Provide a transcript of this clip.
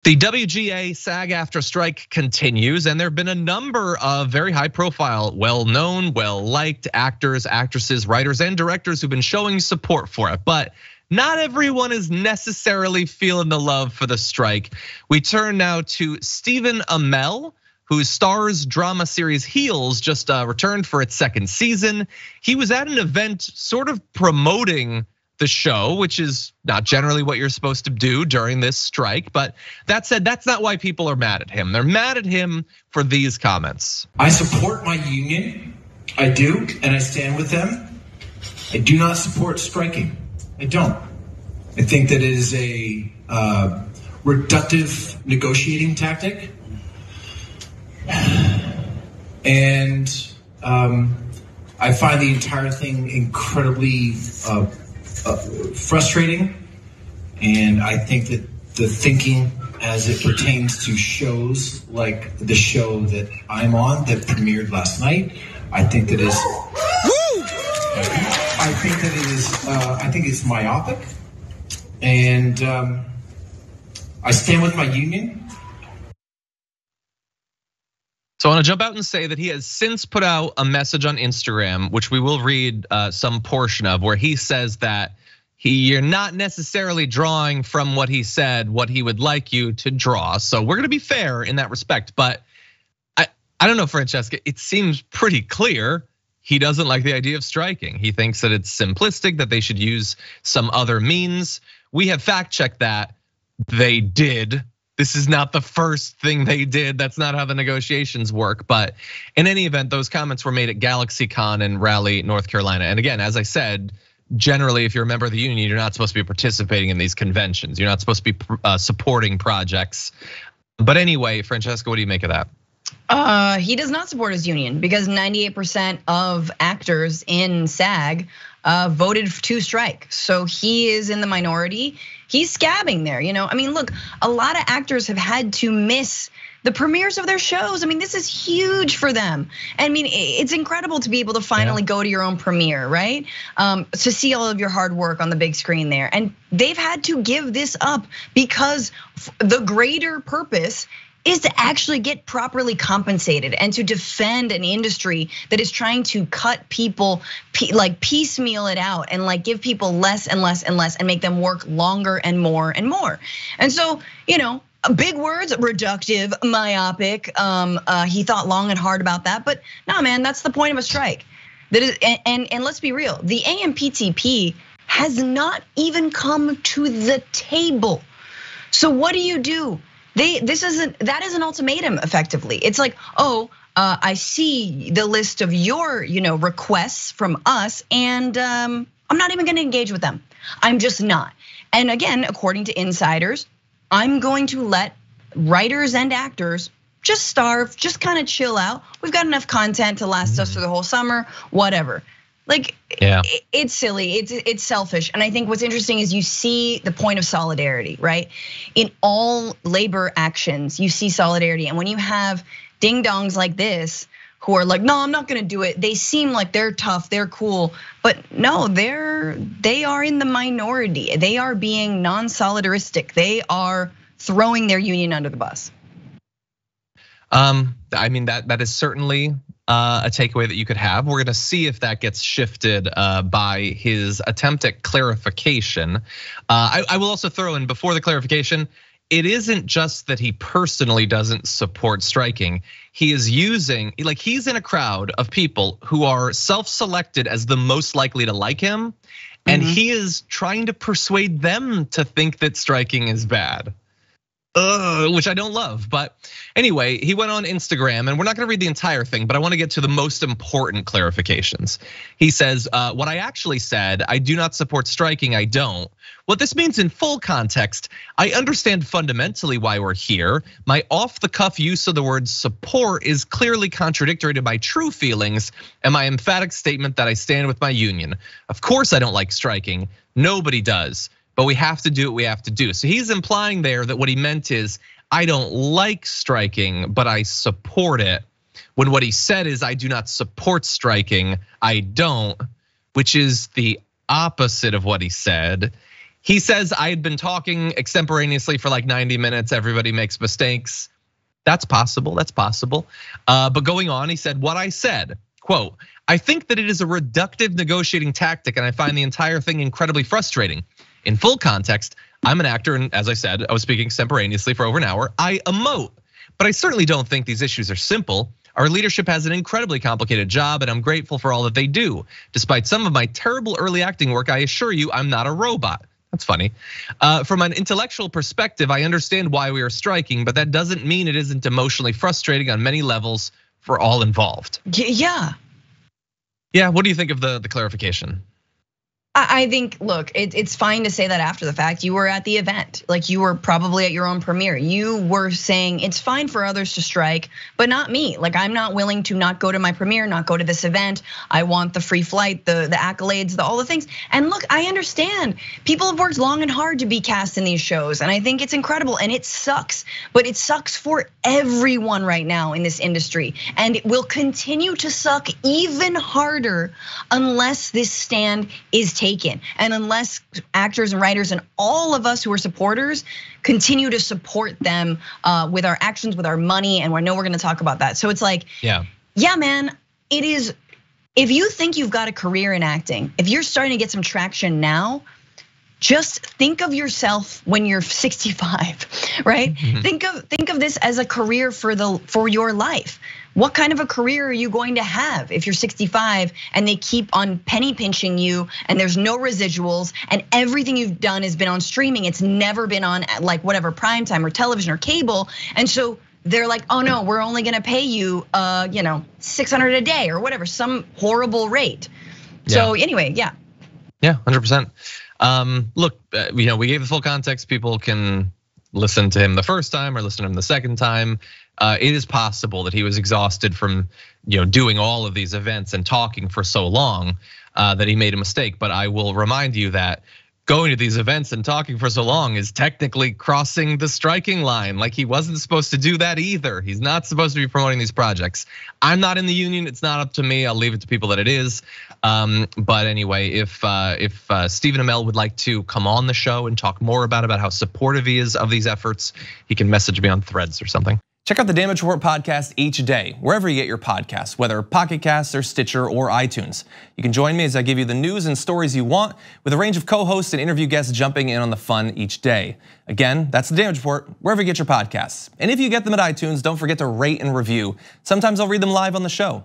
The WGA SAG AFTRA strike continues, and there have been a number of very high profile, well-known, well-liked actors, actresses, writers, and directors who've been showing support for it. But not everyone is necessarily feeling the love for the strike. We turn now to Stephen Amell, whose Starz drama series Heels just returned for its second season. He was at an event sort of promoting the show, which is not generally what you're supposed to do during this strike. But that said, that's not why people are mad at him. They're mad at him for these comments. I support my union, I do, and I stand with them. I do not support striking, I don't. I think that it is a reductive negotiating tactic. And I find the entire thing incredibly frustrating, and I think that the thinking as it pertains to shows like the show that I'm on that premiered last night, I think that is I think it's myopic, and I stand with my union. So I want to jump out and say that he has since put out a message on Instagram, which we will read some portion of, where he says that you're not necessarily drawing from what he said, what he would like you to draw. So we're gonna be fair in that respect, but I don't know, Francesca, it seems pretty clear he doesn't like the idea of striking. He thinks that it's simplistic, that they should use some other means. We have fact checked that they did. This is not the first thing they did. That's not how the negotiations work. But in any event, those comments were made at GalaxyCon in Raleigh, North Carolina. And again, as I said, generally, if you're a member of the union, you're not supposed to be participating in these conventions. You're not supposed to be supporting projects. But anyway, Francesca, what do you make of that? He does not support his union because 98% of actors in SAG voted to strike. So he is in the minority. He's scabbing there, I mean, look, a lot of actors have had to miss the premieres of their shows. I mean, this is huge for them. I mean, it's incredible to be able to finally go to your own premiere, right? To see all of your hard work on the big screen there. And they've had to give this up because the greater purpose is to actually get properly compensated and to defend an industry that is trying to cut people, like piecemeal it out and like give people less and less and less and make them work longer and more and more. And so, big words, reductive, myopic. He thought long and hard about that, but no, man, that's the point of a strike. That is, and let's be real, the AMPTP has not even come to the table. So what do? That is an ultimatum effectively. It's like, I see the list of your, requests from us, and I'm not even gonna engage with them. I'm just not. And again, according to insiders, I'm going to let writers and actors just starve, just kind of chill out. We've got enough content to last us through the whole summer, whatever. Like, it's silly, it's selfish. And I think what's interesting is you see the point of solidarity, right? In all labor actions, you see solidarity. And when you have ding dongs like this, who are like, no, I'm not gonna do it. They seem like they're tough, they're cool. But no, they are in the minority. They are being non-solidaristic. They are throwing their union under the bus. I mean, that is certainly a takeaway that you could have. We're gonna see if that gets shifted by his attempt at clarification. I will also throw in before the clarification, it isn't just that he personally doesn't support striking. He is using, like he's in a crowd of people who are self-selected as the most likely to like him. And he is trying to persuade them to think that striking is bad. Which I don't love, but anyway, he went on Instagram, and we're not gonna read the entire thing, but I wanna get to the most important clarifications. He says, what I actually said, I do not support striking, I don't. What this means in full context, I understand fundamentally why we're here. My off-the-cuff use of the word support is clearly contradictory to my true feelings and my emphatic statement that I stand with my union. Of course I don't like striking, nobody does. But we have to do what we have to do. So he's implying there that what he meant is, I don't like striking, but I support it. When what he said is, I do not support striking, I don't, which is the opposite of what he said. He says, I had been talking extemporaneously for like 90 minutes. Everybody makes mistakes. That's possible, that's possible. But going on, he said, what I said, quote, I think that it is a reductive negotiating tactic and I find the entire thing incredibly frustrating. In full context, I'm an actor and as I said, I was speaking extemporaneously for over an hour. I emote, but I certainly don't think these issues are simple. Our leadership has an incredibly complicated job and I'm grateful for all that they do. Despite some of my terrible early acting work, I assure you I'm not a robot. That's funny. From an intellectual perspective, I understand why we are striking, but that doesn't mean it isn't emotionally frustrating on many levels for all involved. Yeah. Yeah, what do you think of the clarification? I think, look, it's fine to say that after the fact. You were at the event, like you were probably at your own premiere. You were saying it's fine for others to strike, but not me. Like I'm not willing to not go to my premiere, not go to this event. I want the free flight, the accolades, all the things. And look, I understand people have worked long and hard to be cast in these shows, and I think it's incredible and it sucks. But it sucks for everyone right now in this industry, and it will continue to suck even harder unless this stand is taken. And unless actors and writers and all of us who are supporters continue to support them with our actions, with our money, and I know we're gonna talk about that. So it's like, yeah, man, it is, if you think you've got a career in acting, if you're starting to get some traction now, just think of yourself when you're 65, right? Mm-hmm. Think of this as a career for your life. What kind of a career are you going to have if you're 65 and they keep on penny pinching you and there's no residuals and everything you've done has been on streaming? It's never been on like whatever primetime or television or cable. And so they're like, oh no, we're only gonna pay you, $600 a day or whatever, some horrible rate. So anyway, yeah. Yeah, 100%. Look, we gave the full context. People can listen to him the first time or listen to him the second time. It is possible that he was exhausted from doing all of these events and talking for so long that he made a mistake. But I will remind you that going to these events and talking for so long is technically crossing the striking line. Like he wasn't supposed to do that either. He's not supposed to be promoting these projects. I'm not in the union. It's not up to me. I'll leave it to people that it is. But anyway, if Stephen Amell would like to come on the show and talk more about how supportive he is of these efforts, he can message me on Threads or something. Check out the Damage Report podcast each day, wherever you get your podcasts, whether Pocket Casts or Stitcher or iTunes. You can join me as I give you the news and stories you want, with a range of co-hosts and interview guests jumping in on the fun each day. Again, that's the Damage Report, wherever you get your podcasts. And if you get them at iTunes, don't forget to rate and review. Sometimes I'll read them live on the show.